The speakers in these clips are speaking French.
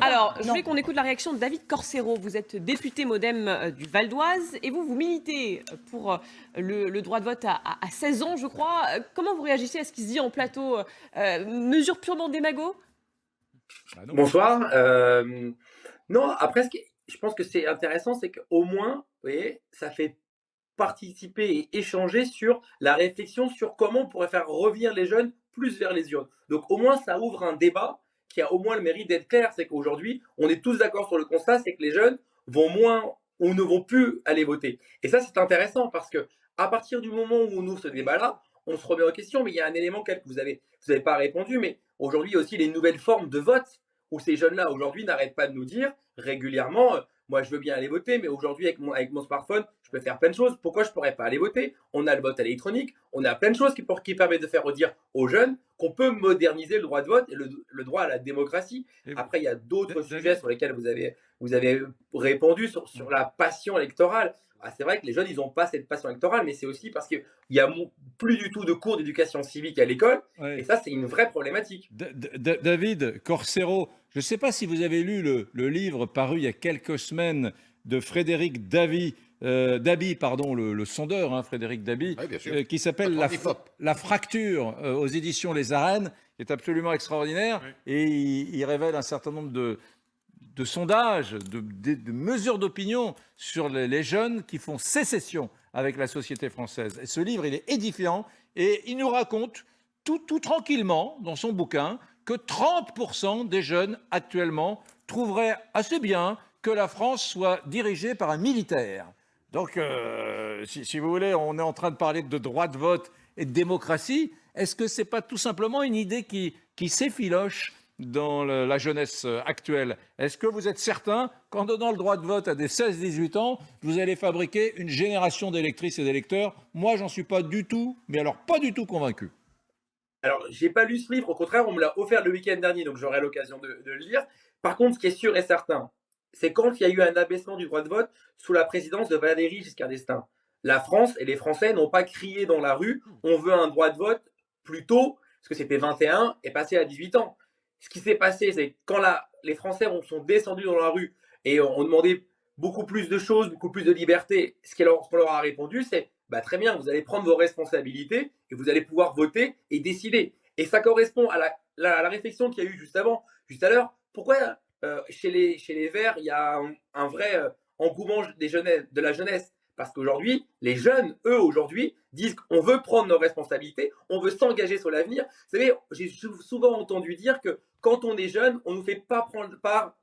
Alors, je Non. voulais qu'on écoute la réaction de David Corcero. Vous êtes député MoDem du Val d'Oise et vous militez pour le droit de vote à 16 ans, je crois. Comment vous réagissez à ce qui se dit en plateau mesure purement démago? Bah non. Bonsoir. Non, après, je pense que c'est intéressant, c'est qu'au moins, vous voyez, ça fait participer et échanger sur la réflexion sur comment on pourrait faire revenir les jeunes plus vers les urnes. Donc au moins, ça ouvre un débat qui a au moins le mérite d'être clair. C'est qu'aujourd'hui, on est tous d'accord sur le constat, c'est que les jeunes vont moins ou ne vont plus aller voter. Et ça, c'est intéressant parce que à partir du moment où on ouvre ce débat-là, on se remet en question. Mais il y a un élément que vous avez pas répondu, mais aujourd'hui, il y a aussi les nouvelles formes de vote où ces jeunes-là, aujourd'hui, n'arrêtent pas de nous dire régulièrement moi, je veux bien aller voter, mais aujourd'hui, avec mon smartphone, je peux faire plein de choses. Pourquoi je ne pourrais pas aller voter? On a le vote électronique, on a plein de choses qui permettent de faire redire aux jeunes qu'on peut moderniser le droit de vote et le droit à la démocratie. Et Après, il y a d'autres David, sujets sur lesquels vous avez répondu sur la passion électorale. Ah, c'est vrai que les jeunes, ils n'ont pas cette passion électorale, mais c'est aussi parce qu'il n'y a plus du tout de cours d'éducation civique à l'école. Et ouais. ça, c'est une vraie problématique. David Corcero, je ne sais pas si vous avez lu le livre paru il y a quelques semaines de Frédéric Dabi, pardon, le sondeur, hein, Frédéric Dabi, Oui, bien sûr. qui s'appelle Patron d'IFOP. La fracture aux éditions Les Arènes, qui est absolument extraordinaire, et il révèle un certain nombre de sondages, de mesures d'opinion sur les jeunes qui font sécession avec la société française. Et ce livre, il est édifiant et il nous raconte tout tranquillement dans son bouquin que 30% des jeunes actuellement trouveraient assez bien que la France soit dirigée par un militaire. Donc, si vous voulez, on est en train de parler de droit de vote et de démocratie. Est-ce que ce n'est pas tout simplement une idée qui s'effiloche dans la jeunesse actuelle? Est-ce que vous êtes certain qu'en donnant le droit de vote à des 16-18 ans, vous allez fabriquer une génération d'électrices et d'électeurs? Moi, j'en suis pas du tout, mais alors pas du tout convaincu. Alors, j'ai pas lu ce livre, au contraire, on me l'a offert le week-end dernier, donc j'aurai l'occasion de le lire. Par contre, ce qui est sûr et certain, c'est quand il y a eu un abaissement du droit de vote sous la présidence de Valéry Giscard d'Estaing. La France et les Français n'ont pas crié dans la rue on veut un droit de vote plus tôt, parce que c'était 21 et passé à 18 ans. Ce qui s'est passé, c'est que quand les Français sont descendus dans la rue et ont demandé beaucoup plus de choses, beaucoup plus de liberté, ce qu'on leur a répondu, c'est bah, très bien, vous allez prendre vos responsabilités et vous allez pouvoir voter et décider. Et ça correspond à la réflexion qu'il y a eu juste avant, juste à l'heure. Pourquoi chez les Verts, il y a un vrai engouement de la jeunesse? Parce qu'aujourd'hui, les jeunes, eux, aujourd'hui, disent qu'on veut prendre nos responsabilités, on veut s'engager sur l'avenir. Vous savez, j'ai souvent entendu dire que quand on est jeune, on ne nous fait pas prendre part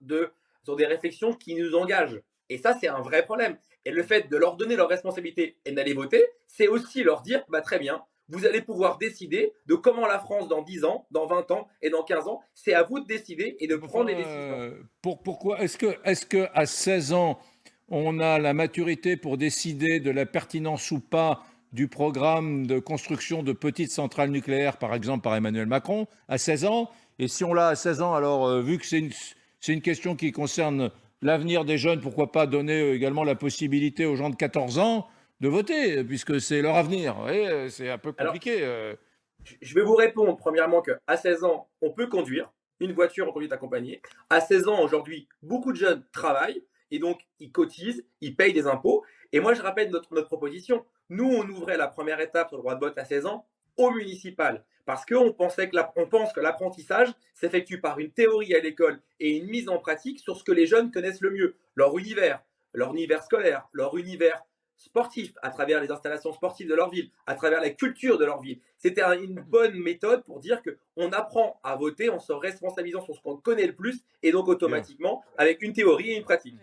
sur des réflexions qui nous engagent. Et ça, c'est un vrai problème. Et le fait de leur donner leurs responsabilités et d'aller voter, c'est aussi leur dire, bah, très bien, vous allez pouvoir décider de comment la France dans 10 ans, dans 20 ans et dans 15 ans, c'est à vous de décider et de prendre les décisions. Pourquoi est-ce que à 16 ans, on a la maturité pour décider de la pertinence ou pas du programme de construction de petites centrales nucléaires, par exemple par Emmanuel Macron, à 16 ans? Et si on l'a à 16 ans, alors vu que c'est une question qui concerne l'avenir des jeunes, pourquoi pas donner également la possibilité aux gens de 14 ans de voter, puisque c'est leur avenir. Vous voyez, c'est un peu Alors, compliqué. je vais vous répondre premièrement qu'à 16 ans, on peut conduire une voiture en conduite accompagnée. À 16 ans, aujourd'hui, beaucoup de jeunes travaillent et donc ils cotisent, ils payent des impôts. Et moi, je rappelle notre proposition. Nous, on ouvrait la première étape sur le droit de vote à 16 ans au municipal. Parce qu'on pense que l'apprentissage s'effectue par une théorie à l'école et une mise en pratique sur ce que les jeunes connaissent le mieux, leur univers scolaire, leur univers sportif, à travers les installations sportives de leur ville, à travers la culture de leur ville. C'était une bonne méthode pour dire qu'on apprend à voter en se responsabilisant sur ce qu'on connaît le plus et donc Bien. automatiquement avec une théorie et une pratique.